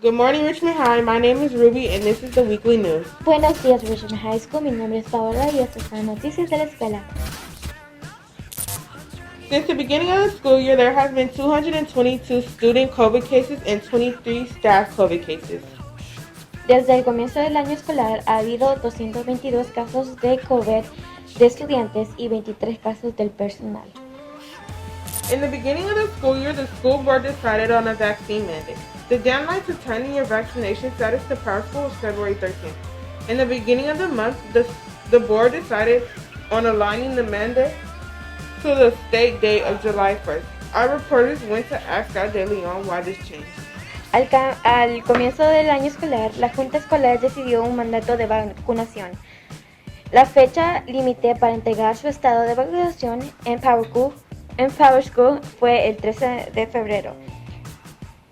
Good morning, Richmond High. My name is Ruby, and this is the weekly news. Buenos días, Richmond High School. Mi nombre es Paola y estas son las noticias de la escuela. Since the beginning of the school year, there have been 222 student COVID cases and 23 staff COVID cases. Desde el comienzo del año escolar ha habido 222 casos de COVID de estudiantes y 23 casos del personal. In the beginning of the school year, the school board decided on a vaccine mandate. The deadline to turn in your vaccination status to PowerSchool was February 13th. In the beginning of the month, the board decided on aligning the mandate to the state date of July 1st. Our reporters went to ask Scott De Leon why this changed. Al comienzo del año escolar, la Junta Escolar decidió un mandato de vacunación. La fecha límite para entregar su estado de vacunación en PowerSchool fue el 13 de febrero.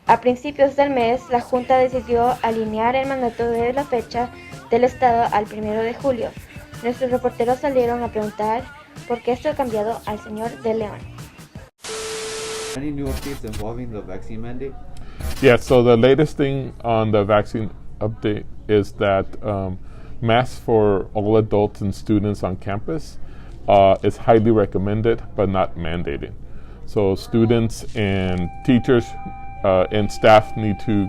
A principios del mes, la Junta decidió alinear el mandato de la fecha del estado al 1 de julio. Nuestros reporteros salieron a preguntar por qué esto ha cambiado al señor De Leon. Any new updates involving the vaccine mandate? Yeah, so the latest thing on the vaccine update is that masks for all adults and students on campus is highly recommended but not mandated. So students and teachers and staff need to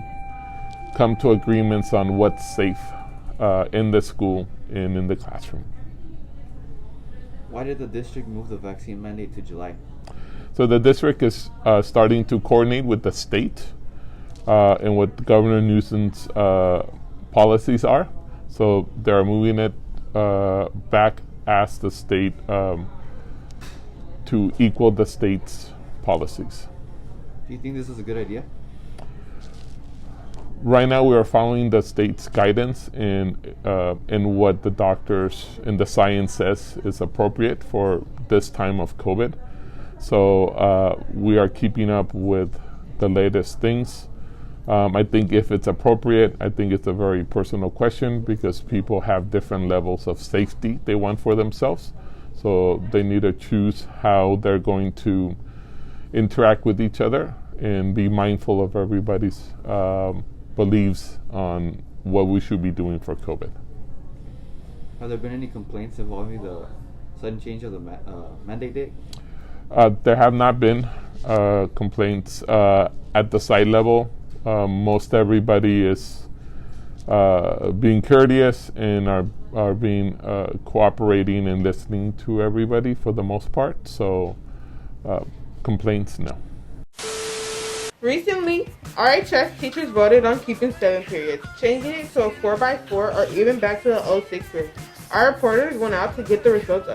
come to agreements on what's safe in the school and in the classroom. Why did the district move the vaccine mandate to July? So the district is starting to coordinate with the state and what Governor Newsom's policies are. So they're moving it back as the state to equal the state's policies. Do you think this is a good idea? Right now, we are following the state's guidance in what the doctors and the science says is appropriate for this time of COVID. So we are keeping up with the latest things. I think if it's appropriate, I think it's a very personal question because people have different levels of safety they want for themselves. So they need to choose how they're going to interact with each other and be mindful of everybody's beliefs on what we should be doing for COVID. Have there been any complaints involving the sudden change of the mandate date? There have not been complaints at the site level. Most everybody is being courteous and are being cooperating and listening to everybody for the most part. So complaints, no. Recently, RHS teachers voted on keeping 7 periods, changing it to a 4x4 or even back to the 06 period. Our reporters went out to get the results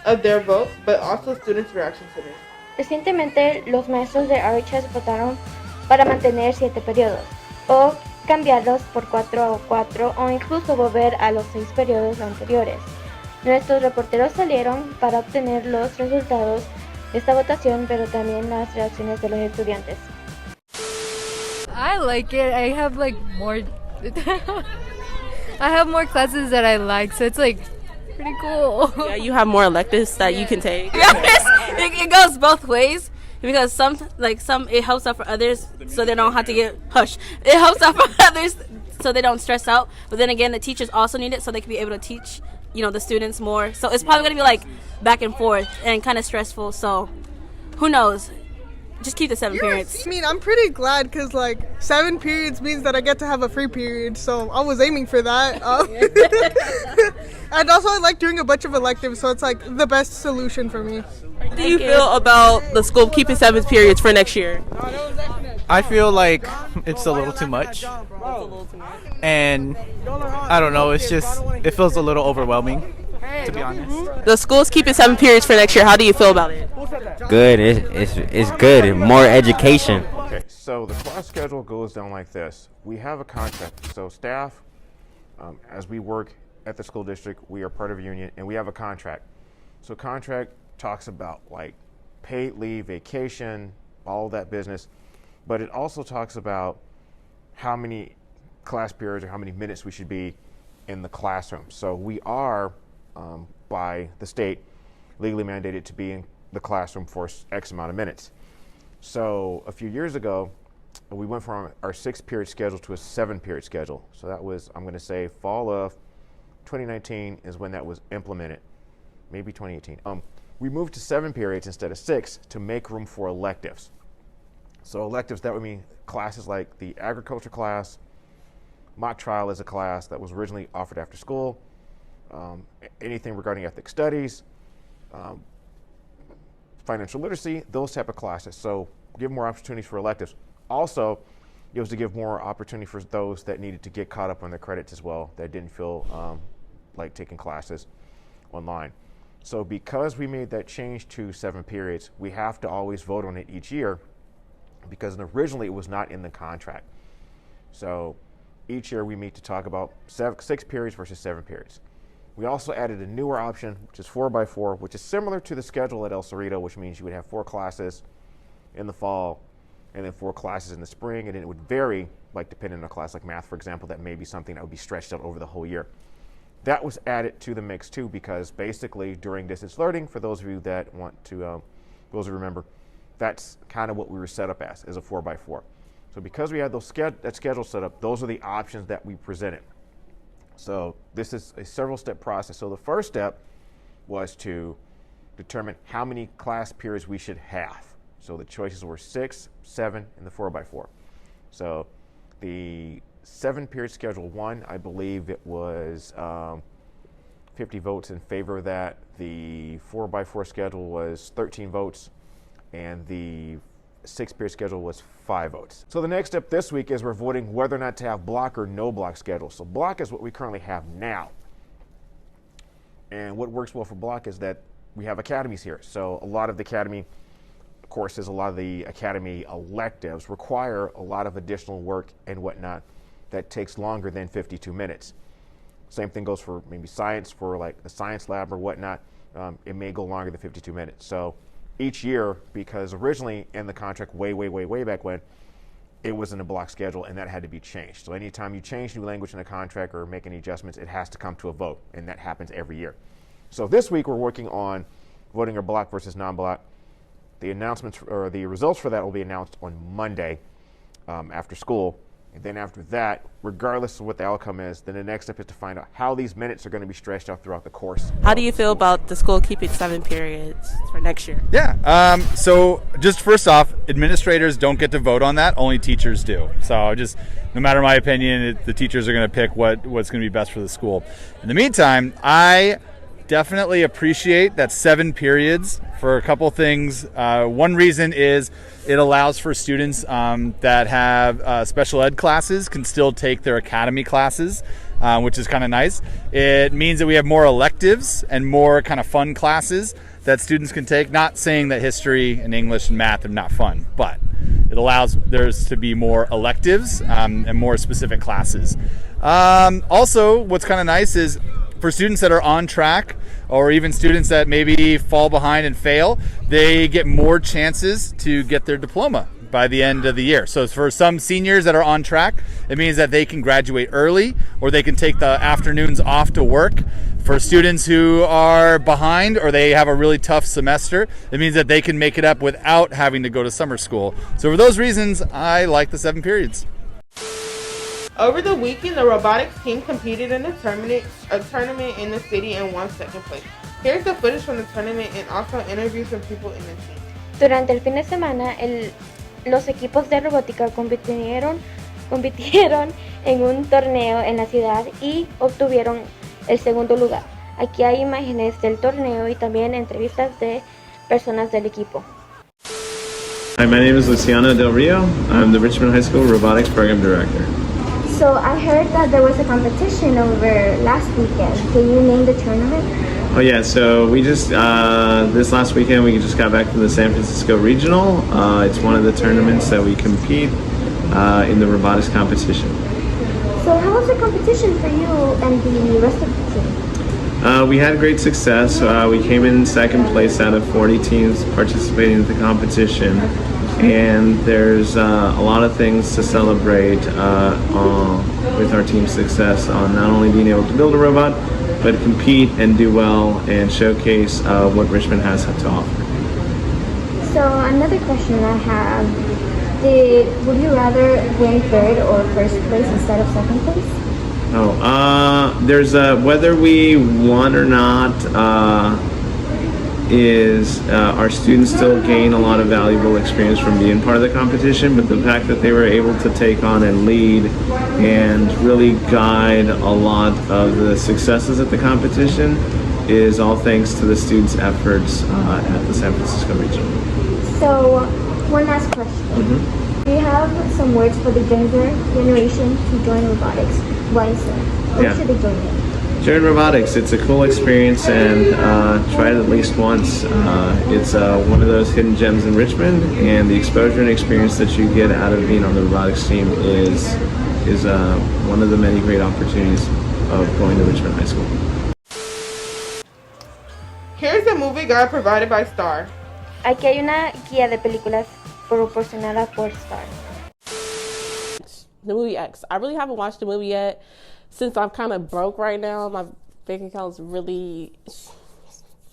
of their vote, but also students' reactions to this. Recientemente, los maestros de RHS votaron para mantener 7 periodos, o cambiarlos por 4 o incluso volver a los 6 periodos anteriores. Nuestros reporteros salieron para obtener los resultados de esta votación, pero también las reacciones de los estudiantes. I like it. I have more I have more classes that I like, so it's pretty cool. Yeah, you have more electives that you can take. Yes, It goes both ways because some it helps out for others so they don't have to get It helps out for others so they don't stress out. But then again, the teachers also need it so they can be able to teach, the students more. So it's probably gonna be back and forth and kind of stressful. So who knows? Just keep the 7 periods. I mean, I'm pretty glad because 7 periods means that I get to have a free period, so I was aiming for that. And also I like doing a bunch of electives, so it's the best solution for me. How do you feel about the school keeping 7 periods for next year? I feel like it's a little too much. And I don't know, it feels a little overwhelming, to be honest. The school's keeping 7 periods for next year. How do you feel about it? Good. It's good. More education. Okay, so the class schedule goes down like this. We have a contract. So staff, as we work at the school district, we are part of a union, and we have a contract. So contract talks about paid leave, vacation, all that business, but it also talks about how many class periods or how many minutes we should be in the classroom. So we are, by the state, legally mandated to be in the classroom for X amount of minutes. So a few years ago, we went from our 6-period schedule to a 7-period schedule. So that was, I'm going to say, fall of 2019 is when that was implemented, maybe 2018. We moved to 7 periods instead of 6 to make room for electives. So electives, that would mean classes like the agriculture class. Mock trial is a class that was originally offered after school. Anything regarding ethnic studies, financial literacy, those type of classes. So give more opportunities for electives. Also, it was to give more opportunity for those that needed to get caught up on their credits as well, that didn't feel like taking classes online. So because we made that change to 7 periods, we have to always vote on it each year, because originally it was not in the contract. So each year we meet to talk about 6 periods versus 7 periods. We also added a newer option, which is 4x4, which is similar to the schedule at El Cerrito, which means you would have 4 classes in the fall and then 4 classes in the spring, and it would vary, like depending on a class like math, for example, that may be something that would be stretched out over the whole year. That was added to the mix too, because basically during distance learning, for those of you that want to, those who remember, that's kind of what we were set up as a 4x4. So because we had that schedule set up, those are the options that we presented. So this is a several-step process. So the first step was to determine how many class periods we should have. So the choices were 6, 7, and the 4x4. So the 7-period schedule 1, I believe it was 50 votes in favor of that. The 4x4 schedule was 13 votes, and the 6-period schedule was 5 votes. So the next step this week is we're voting whether or not to have block or no block schedule. So block is what we currently have now. And what works well for block is that we have academies here. So a lot of the academy courses, a lot of the academy electives require a lot of additional work and whatnot that takes longer than 52 minutes. Same thing goes for maybe science, for like a science lab or whatnot. It may go longer than 52 minutes. So each year, because originally in the contract way back when, it was in a block schedule and that had to be changed. So anytime you change new language in a contract or make any adjustments, it has to come to a vote, and that happens every year. So this week we're working on voting a block versus non-block. The announcements or the results for that will be announced on Monday after school. And then after that, regardless of what the outcome is, then the next step is to find out how these minutes are going to be stretched out throughout the course. How do you feel about the school keeping 7 periods for next year? Yeah, so just first off, administrators don't get to vote on that, only teachers do. So just, no matter my opinion, the teachers are going to pick what's going to be best for the school. In the meantime, I definitely appreciate that 7 periods for a couple things. One reason is it allows for students that have special ed classes can still take their academy classes, which is kind of nice. It means that we have more electives and more kind of fun classes that students can take. Not saying that history and English and math are not fun, but it allows there's to be more electives and more specific classes. Also, what's kind of nice is for students that are on track, or even students that maybe fall behind and fail, they get more chances to get their diploma by the end of the year. So for some seniors that are on track, it means that they can graduate early, or they can take the afternoons off to work. For students who are behind, or they have a really tough semester, it means that they can make it up without having to go to summer school. So for those reasons, I like the 7 periods. Over the weekend, the robotics team competed in a tournament in the city and won 2nd place. Here's the footage from the tournament and also interviews from people in the team. Durante el fin de semana, los equipos de robótica compitieron en un torneo en la ciudad y obtuvieron el 2º lugar. Aquí hay imágenes del torneo y también entrevistas de personas del equipo. Hi, my name is Luciano Del Rio. I'm the Richmond High School Robotics Program Director. So I heard that there was a competition over last weekend. Can you name the tournament? Oh yeah, so we just, this last weekend we just got back from the San Francisco Regional. It's one of the tournaments that we compete in the robotics competition. So how was the competition for you and the rest of the team? We had great success. We came in 2nd place out of 40 teams participating in the competition. And there's a lot of things to celebrate with our team's success on not only being able to build a robot, but compete and do well and showcase what Richmond has to offer. So another question I have, Would you rather win third or first place instead of second place? There's whether we won or not is our students still gain a lot of valuable experience from being part of the competition, but the fact that they were able to take on and lead and really guide a lot of the successes at the competition is all thanks to the students' efforts at the San Francisco region. So, one last question. Do you have some words for the younger generation to join robotics? Why is that? Why should they join it? Join robotics. It's a cool experience, and try it at least once. It's one of those hidden gems in Richmond, and the exposure and experience that you get out of being on the robotics team is one of the many great opportunities of going to Richmond High School. Here's a movie guide provided by Star. Aquí hay una guía de películas proporcionada por Star. The movie X. I really haven't watched the movie yet since I'm kind of broke right now. My bank account's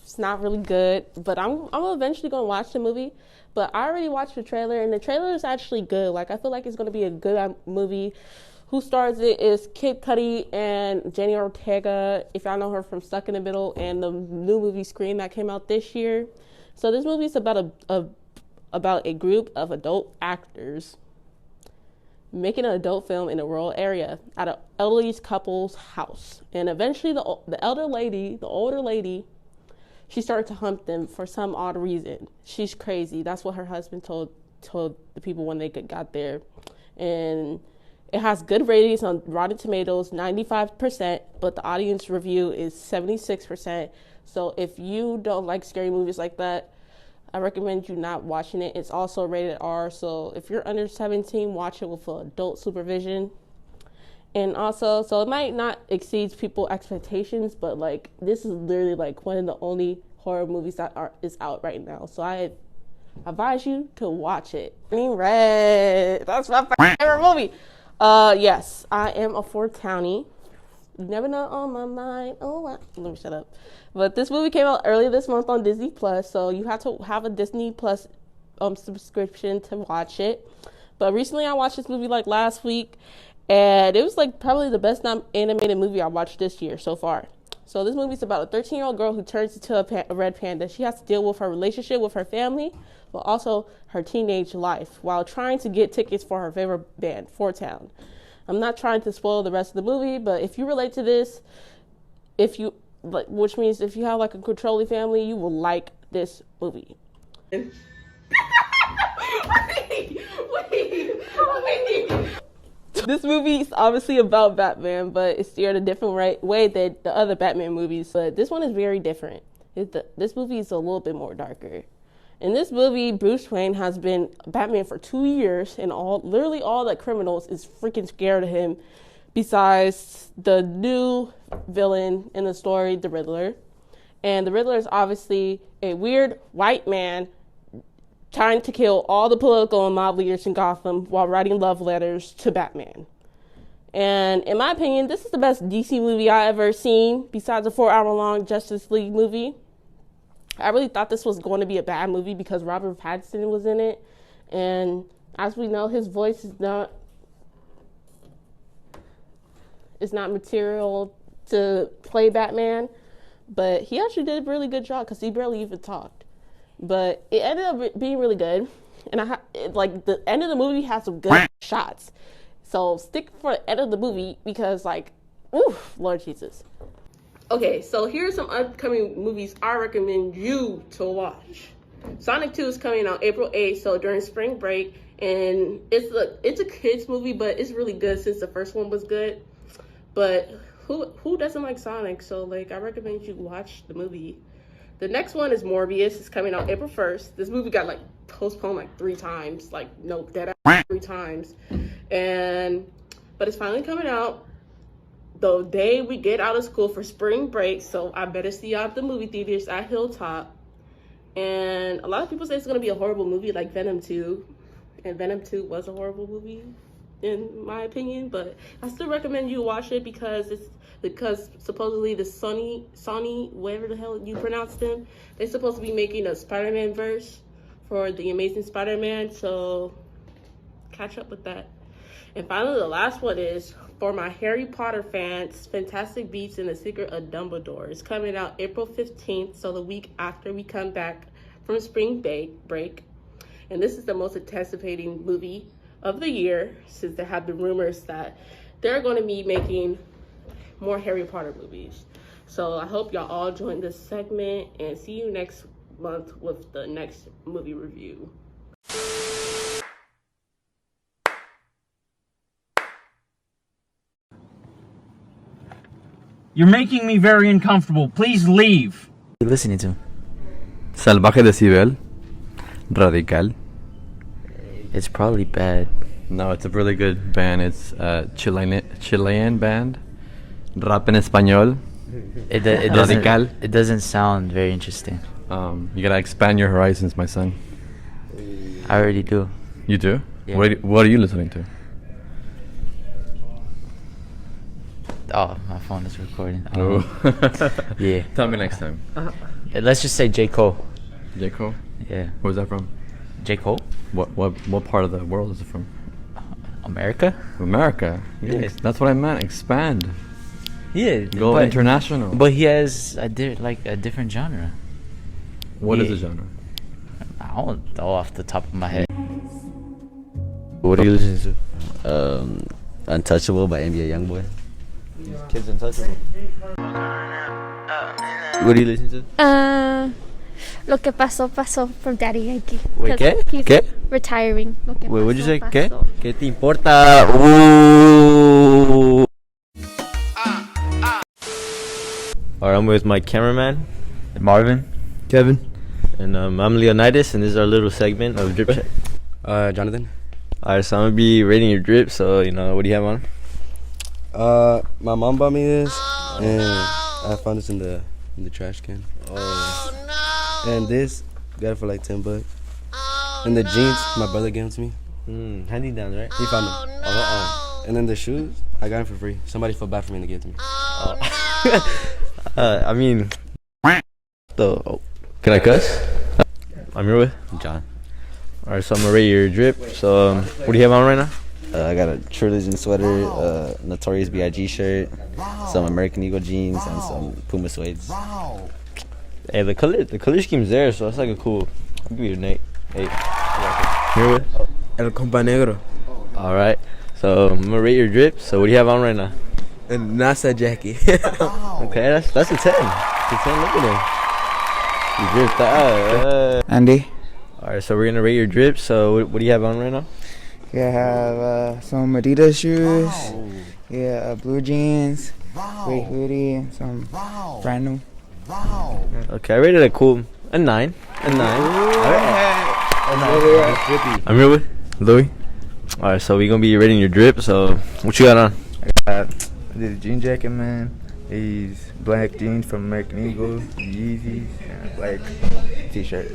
it's not really good, but I'm eventually going to watch the movie. But I already watched the trailer, and the trailer is actually good. Like, I feel like it's going to be a good movie. Who stars it is Kid Cudi and Jenny Ortega, if y'all know her from Stuck in the Middle and the new movie Scream that came out this year. So this movie is about a group of adult actors making an adult film in a rural area at an elderly couple's house. And eventually the older lady, she started to hump them for some odd reason. She's crazy. That's what her husband told the people when they got there. And it has good ratings on Rotten Tomatoes, 95%, but the audience review is 76%. So if you don't like scary movies like that, I recommend you not watching it. It's also rated R, so if you're under 17, watch it with adult supervision. And also, so it might not exceed people's expectations, but like this is literally like one of the only horror movies that is out right now. So I advise you to watch it. Green Red, that's my favorite movie. Yes, I am a fourth townie. You never know on my mind. Oh, let me shut up. But this movie came out earlier this month on Disney Plus, so you have to have a Disney Plus subscription to watch it. But recently I watched this movie like last week, and it was like probably the best animated movie I watched this year so far. So this movie is about a 13-year-old girl who turns into a red panda. She has to deal with her relationship with her family, but also her teenage life while trying to get tickets for her favorite band, Four Town. I'm not trying to spoil the rest of the movie, but if you relate to this, which means if you have like a controlling family, you will like this movie. Wait. This movie is obviously about Batman, but it's steered a different way than the other Batman movies. But this one is very different. This movie is a little bit more darker. In this movie, Bruce Wayne has been Batman for 2 years, and literally all the criminals is freaking scared of him, besides the new villain in the story, the Riddler. And the Riddler is obviously a weird white man trying to kill all the political and mob leaders in Gotham while writing love letters to Batman. And in my opinion, this is the best DC movie I ever seen, besides a 4-hour-long Justice League movie. I really thought this was going to be a bad movie because Robert Pattinson was in it. And as we know, his voice is not material to play Batman. But he actually did a really good job because he barely even talked. But it ended up being really good. And the end of the movie has some good shots. So stick for the end of the movie because oof, Lord Jesus. Okay, so here's some upcoming movies I recommend you to watch. Sonic 2 is coming out April 8th, so during spring break, and it's a kids movie, but it's really good since the first one was good. But who doesn't like Sonic? So I recommend you watch the movie. The next one is Morbius. It's coming out April 1st. This movie got postponed 3 times, 3 times, but it's finally coming out the day we get out of school for spring break, so I better see y'all at the movie theaters at Hilltop. And a lot of people say it's going to be a horrible movie like Venom 2, and Venom 2 was a horrible movie in my opinion, but I still recommend you watch it because supposedly the Sony, whatever the hell you pronounce them, they're supposed to be making a Spider-Man verse for the Amazing Spider-Man, so catch up with that. And finally, the last one is for my Harry Potter fans, Fantastic Beasts and the Secret of Dumbledore. It's coming out April 15th, so the week after we come back from spring break. And this is the most anticipating movie of the year, since there have been rumors that they're going to be making more Harry Potter movies. So I hope y'all all join this segment, and see you next month with the next movie review. You're making me very uncomfortable. Please leave. What are you listening to? Salvaje Decibel. Radical. It's probably bad. No, it's a really good band. It's a Chilean band. Rap en español. It doesn't sound very interesting. You gotta expand your horizons, my son. I already do. You do? Yeah. What are you listening to? Oh, my phone is recording. Oh. Yeah. Tell me next time. Let's just say J. Cole. J. Cole? Yeah. Where's that from? J. Cole? What part of the world is it from? America? America. Yeah. That's what I meant. Expand. Yeah. Go international. But he has a different genre. What is the genre? I don't know off the top of my head. What are you listening to? Untouchable by NBA Youngboy. Kids Untouchable. What are you listening to? Lo que pasó, pasó from Daddy Yankee. Wait, ¿qué? He's ¿Qué? retiring. Lo que Wait, what'd you say? pasó, ¿Qué? pasó. ¿Qué te importa? Ooh. Alright, I'm with my cameraman, Marvin, Kevin, and I'm Leonidas, and this is our little segment of Drip Check. Jonathan. Alright, so I'm gonna be rating your drip. So what do you have on? My mom bought me this, and I found this in the trash can. Oh. And this, got it for like $10. And the jeans, my brother gave them to me. Handy downs, right? He found them. And then the shoes, I got them for free. Somebody felt bad for me to give it to me. I mean, can I cuss? I'm here with John. Alright, so I'm gonna rate your drip. So what do you have on right now? I got a True Legend sweater, Notorious B.I.G. shirt, some American Eagle jeans, and some Puma suedes. Hey, the color scheme's there, so that's like a cool. I'll give you an 8. Here with El Compa Negro. Alright, so I'm gonna rate your drip. So what do you have on right now? A NASA jacket. Okay, that's a 10. It's a 10. Look at him. You dripped that. Andy. Alright, so we're gonna rate your drip. So what do you have on right now? Yeah, I have some Adidas shoes. Yeah, blue jeans, gray hoodie, and some brand new. Okay, I rated it cool. A 9. A 9. I'm here with Louis. Alright, so we're gonna be rating your drip. So what you got on? I did a jean jacket, man. These black jeans from American Eagle, Yeezys, and a black t-shirt.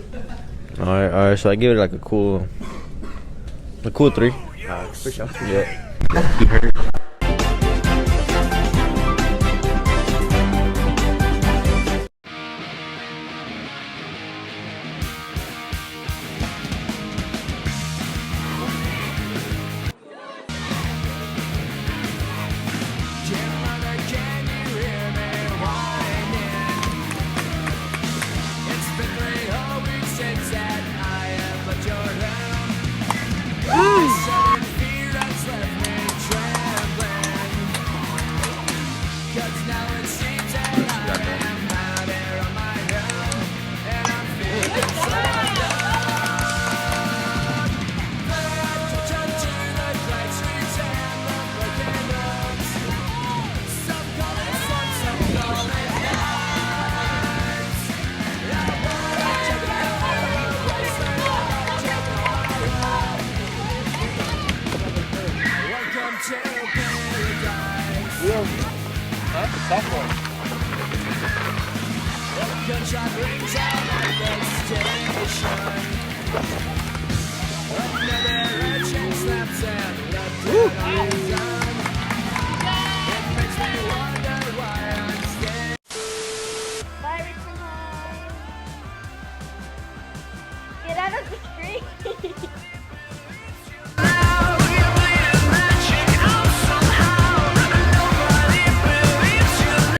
Alright, so I give it like a cool 3. For sure. Yeah. Bye, Richmond High. Get out of the screen.